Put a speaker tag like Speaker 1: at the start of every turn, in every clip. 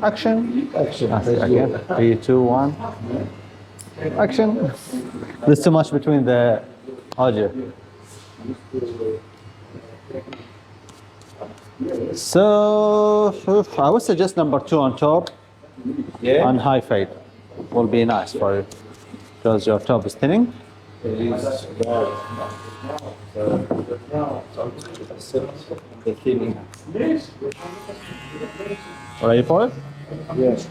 Speaker 1: Action.
Speaker 2: Action.
Speaker 1: Again. 3, 2, 1. Action. There's too much between the audio. So I would suggest number 2 on top and high fade will be nice for you because your top is thinning. Ready for it?
Speaker 2: Yes.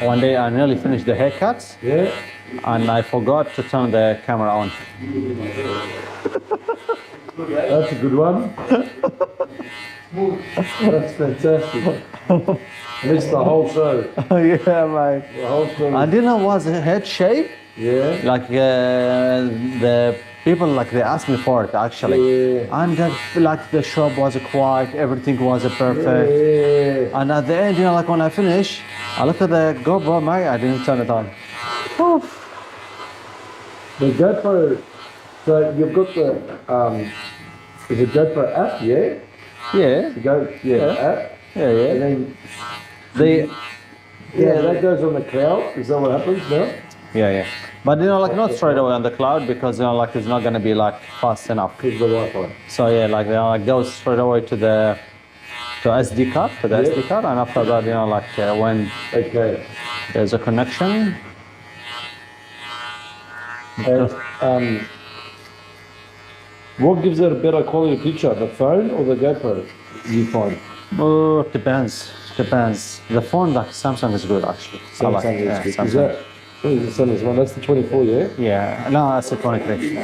Speaker 1: One day I nearly finished the haircuts.
Speaker 2: Yeah.
Speaker 1: And I forgot to turn the camera on.
Speaker 2: That's a good one. That's fantastic. Missed the whole show.
Speaker 1: Yeah, mate.
Speaker 2: The whole show.
Speaker 1: I didn't know was a head shape.
Speaker 2: Yeah.
Speaker 1: Like the people like they asked me for it actually.
Speaker 2: Yeah.
Speaker 1: And like the shop was quiet, everything was perfect.
Speaker 2: Yeah.
Speaker 1: And at the end, you know, like when I finish, I look at the GoPro, mate, I didn't turn it on. Oof.
Speaker 2: The GoPro, so you've got the, is it GoPro app, yeah?
Speaker 1: Yeah.
Speaker 2: App.
Speaker 1: Yeah.
Speaker 2: And then, that goes on the cloud. Is that what happens now?
Speaker 1: Yeah. But you know, like not straight away on the cloud because you know, like it's not gonna be like fast enough.
Speaker 2: Because the Wi-Fi.
Speaker 1: So yeah, like you know, like goes straight away to the SD card, SD card, and after that, you know, like when there's a connection.
Speaker 2: And, what gives it a better quality picture, the phone or the GoPro? You find?
Speaker 1: Oh, depends. The phone, like Samsung, is good actually.
Speaker 2: Samsung is good.
Speaker 1: Samsung.
Speaker 2: Is that? What is the Samsung one? That's the 24, yeah?
Speaker 1: Yeah. No, that's the 23.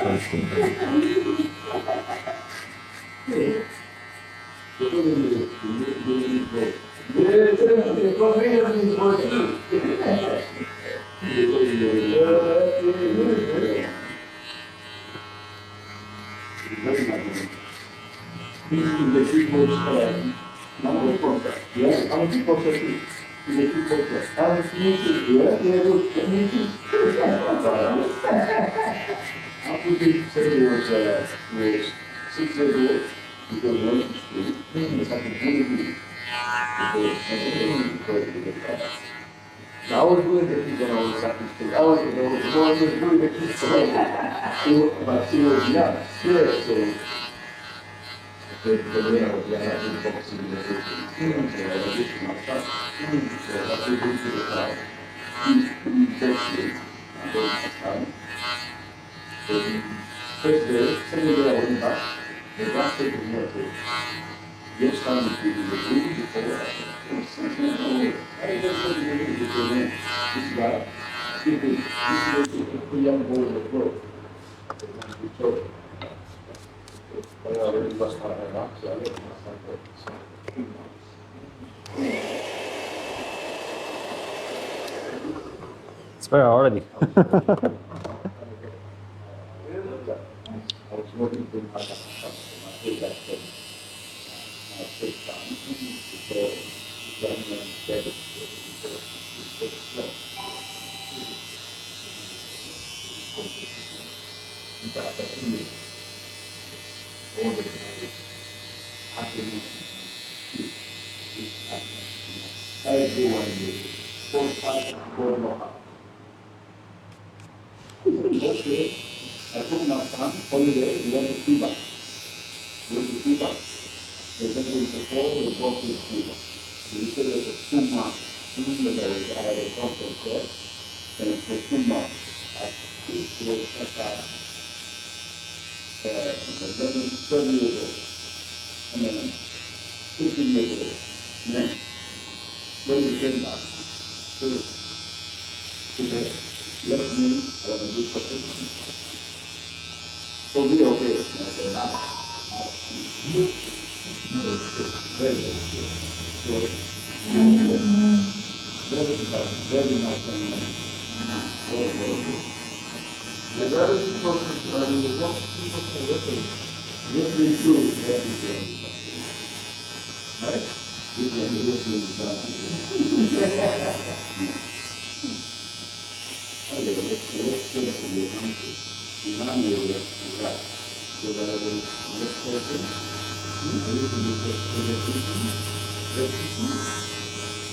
Speaker 3: I was doing the kids when I was at this I was doing the kids but she was young. Yeah, so first day, second day I went back. The last day was here too. Yes, time to be the food before I just said to you, this guy, this is a young boy in the floor. I already lost my hair, so I let myself go.
Speaker 1: It's better already.
Speaker 3: I was working with my head back then. My first time. So, young man said, I took my son holiday, we went to Cuba. We went to Cuba. They went to the fall, we brought to Cuba. We said it was 2 months. I had a conference there, and it was 2 months. I took it at 30 years old. And then 15 years old. Then, when we came back, so, let me, I want to do something. So be okay. Very, very nice. The other people, the work people can listen. This is true. Right? This is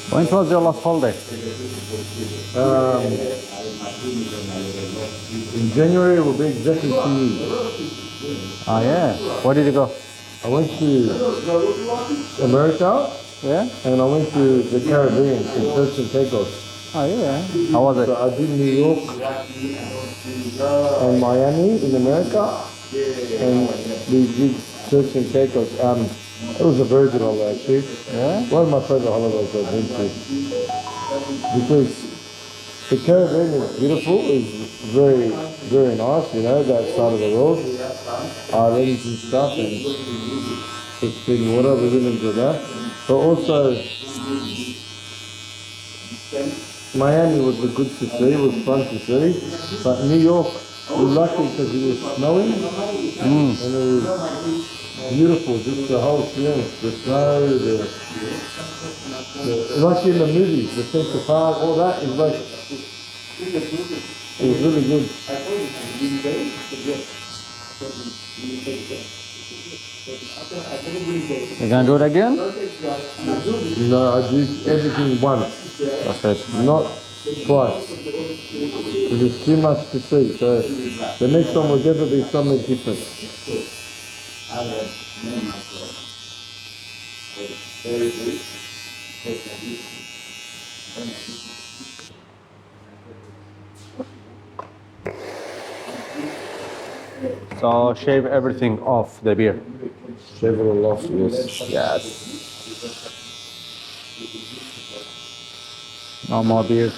Speaker 1: When was your last holiday?
Speaker 2: In January it will be exactly 2 years.
Speaker 1: Ah, yeah. Where did you go?
Speaker 2: I went to America
Speaker 1: Yeah?
Speaker 2: and I went to the Caribbean in Turks and Caicos.
Speaker 1: Oh, yeah. How was it?
Speaker 2: So I did New York and Miami in America, and we did Turks and Caicos. It was a very good holiday actually.
Speaker 1: Yeah?
Speaker 2: One of my favorite holidays I've been to because the Caribbean is beautiful. It's very, very nice. You know, that side of the world, islands and stuff, and it's been water. We really enjoy that. But also, Miami was good to see. It was fun to see. But New York, we liked it because it was snowing and it was beautiful. Just the whole experience, the snow, like in the movies, the Central Park, all that is like. It was really good.
Speaker 1: You gonna do it again?
Speaker 2: No, I did everything once,
Speaker 1: That's it.
Speaker 2: not twice. Because it's too much to see. So the next one will definitely be something different.
Speaker 1: So shave everything off the beard.
Speaker 2: Several lost, yes.
Speaker 1: Yes. No more beard.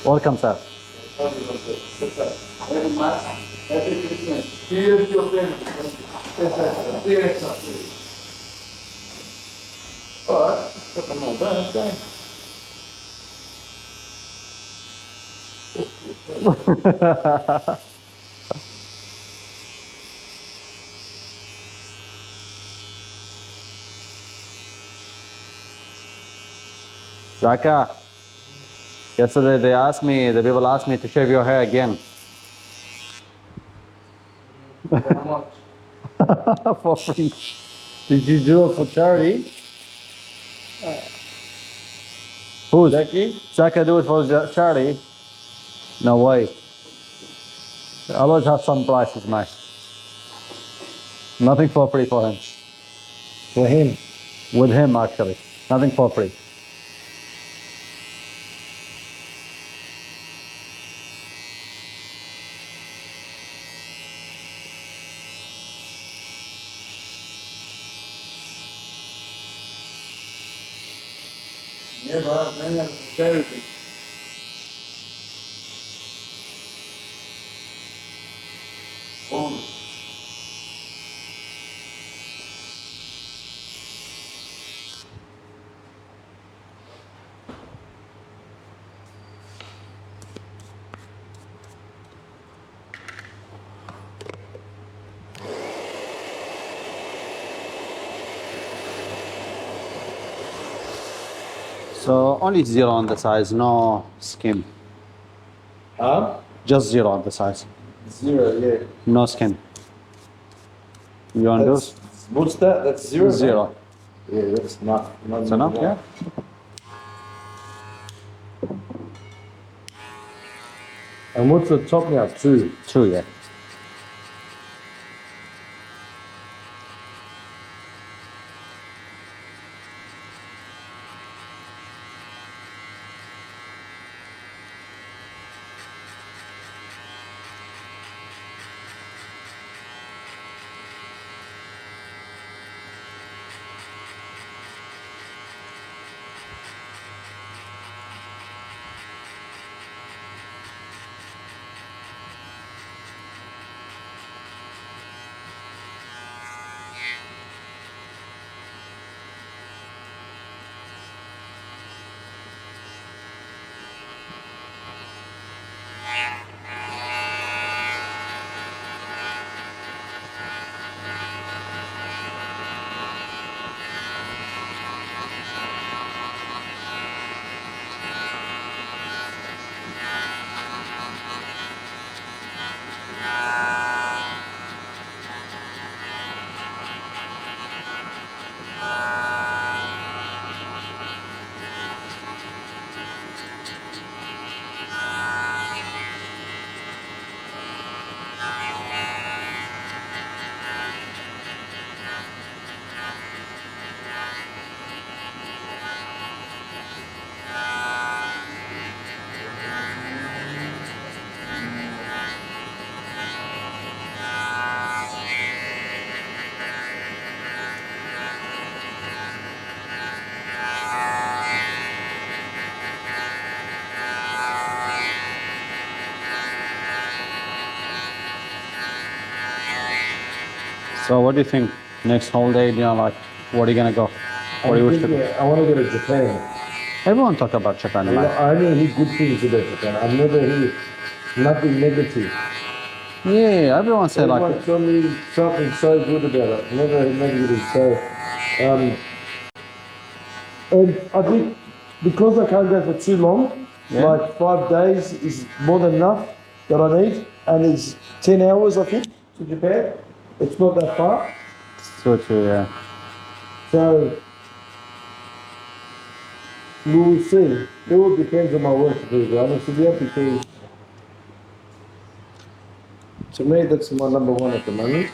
Speaker 1: Welcome, sir. Zaka, yesterday the people asked me to shave your hair again. For free.
Speaker 2: Did you do it for charity?
Speaker 1: Who's?
Speaker 2: Jackie?
Speaker 1: Zaka do it for charity? No way. I always have some prices, mate. Nothing for free for him.
Speaker 2: For him.
Speaker 1: With him, actually. Nothing for free.
Speaker 3: Yeah, but many of the charity. Oh.
Speaker 1: So only zero on the sides, no skin.
Speaker 2: Huh?
Speaker 1: Just zero on the sides,
Speaker 2: Zero, yeah.
Speaker 1: no skin. You want
Speaker 2: That's,
Speaker 1: those?
Speaker 2: what's that? That's zero? man?
Speaker 1: Zero.
Speaker 2: Yeah, that's not
Speaker 1: That's enough, yeah?
Speaker 2: And what's the top now? Two.
Speaker 1: Two, yeah. So what do you think? Next holiday, you know, like, where are you gonna go? Where do you wish to go?
Speaker 2: I want to go to Japan.
Speaker 1: Everyone talk about Japan, man.
Speaker 2: I only hear good things about Japan. I've never heard nothing negative.
Speaker 1: Yeah, everyone say
Speaker 2: Everyone
Speaker 1: like,
Speaker 2: tell me something so good about it. Never heard negative. So, and I think because I can't go for too long,
Speaker 1: Yeah.
Speaker 2: like 5 days is more than enough that I need, and it's 10 hours I think to Japan. It's not that far.
Speaker 1: so true, yeah.
Speaker 2: So we will see. It all depends on my work, to be honest with you, because to me that's my number one at the moment.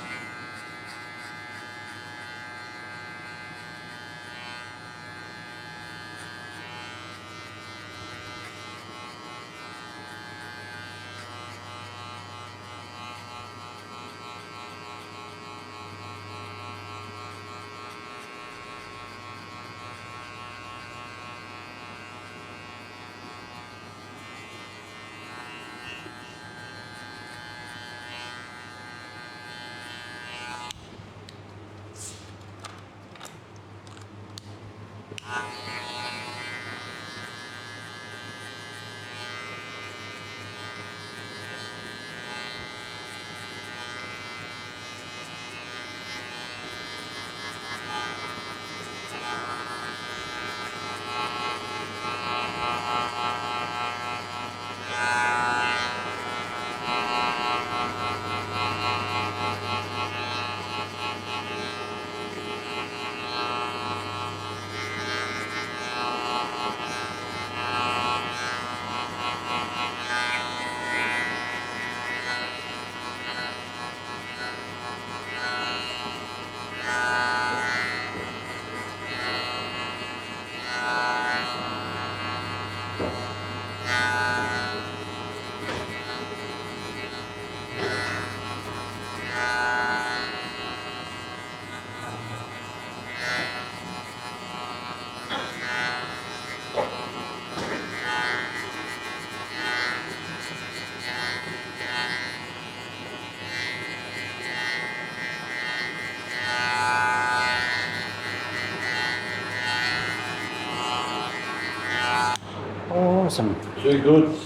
Speaker 1: Awesome.
Speaker 2: Too good.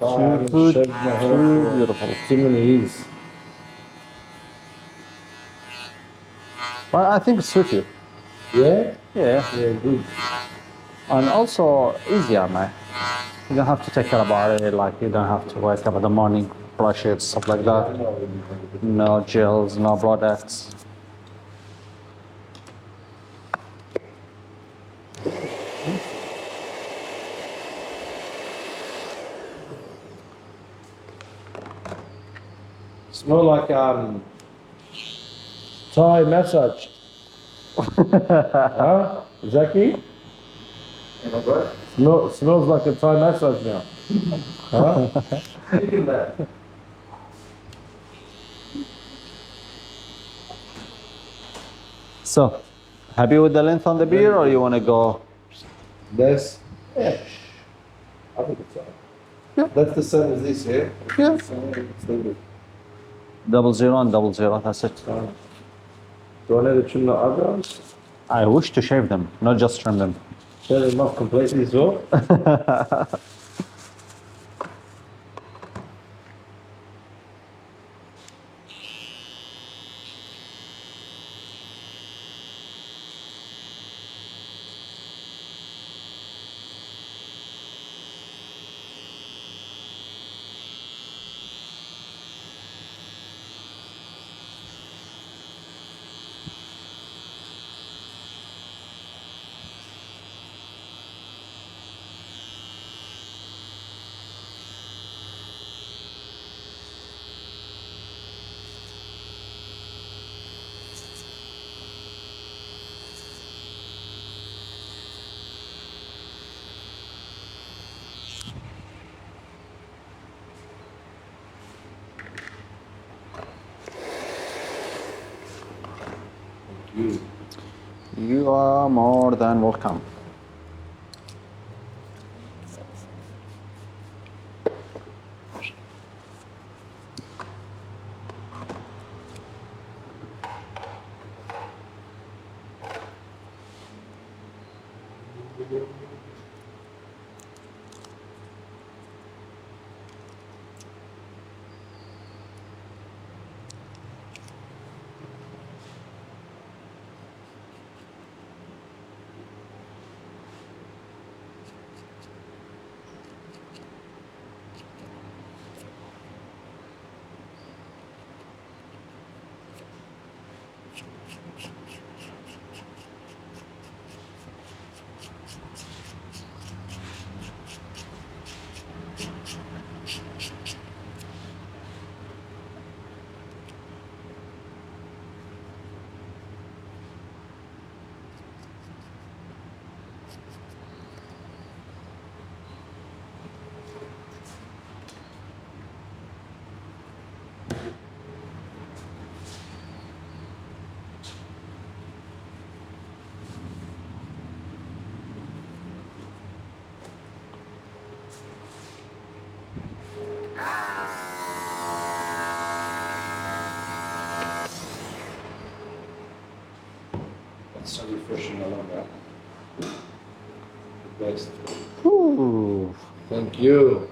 Speaker 2: I haven't
Speaker 1: good,
Speaker 2: shaved my hair
Speaker 1: too
Speaker 2: for
Speaker 1: beautiful.
Speaker 2: too many years.
Speaker 1: But I think it suits you.
Speaker 2: Yeah?
Speaker 1: Yeah.
Speaker 2: Yeah, good.
Speaker 1: And also easier, man. You don't have to take care about it. Like you don't have to wake up in the morning, brush it, stuff like that. No gels, no products.
Speaker 2: Smell like Thai massage. Huh? Zaki? Smells like a Thai massage now. Huh?
Speaker 1: So, happy with the length on the beer, or you want to go?
Speaker 2: That's, yeah. I think it's That's the same as this, yeah?
Speaker 1: Yeah.
Speaker 2: It's good.
Speaker 1: 00 and 00. That's it.
Speaker 2: Do I need to trim the eyebrows?
Speaker 1: I wish to shave them, not just trim them.
Speaker 2: Turn them off completely as well?
Speaker 1: You are more than welcome.
Speaker 2: That's so refreshing, I love that. The best.
Speaker 1: Ooh.
Speaker 2: Thank you.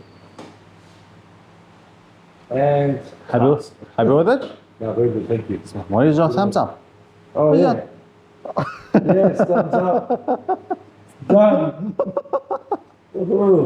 Speaker 2: And
Speaker 1: Happy with it?
Speaker 2: no, very good, thank you.
Speaker 1: What is your thumbs up?
Speaker 2: Oh
Speaker 1: What's
Speaker 2: yeah. Yes, thumbs up. Done. Woohoo.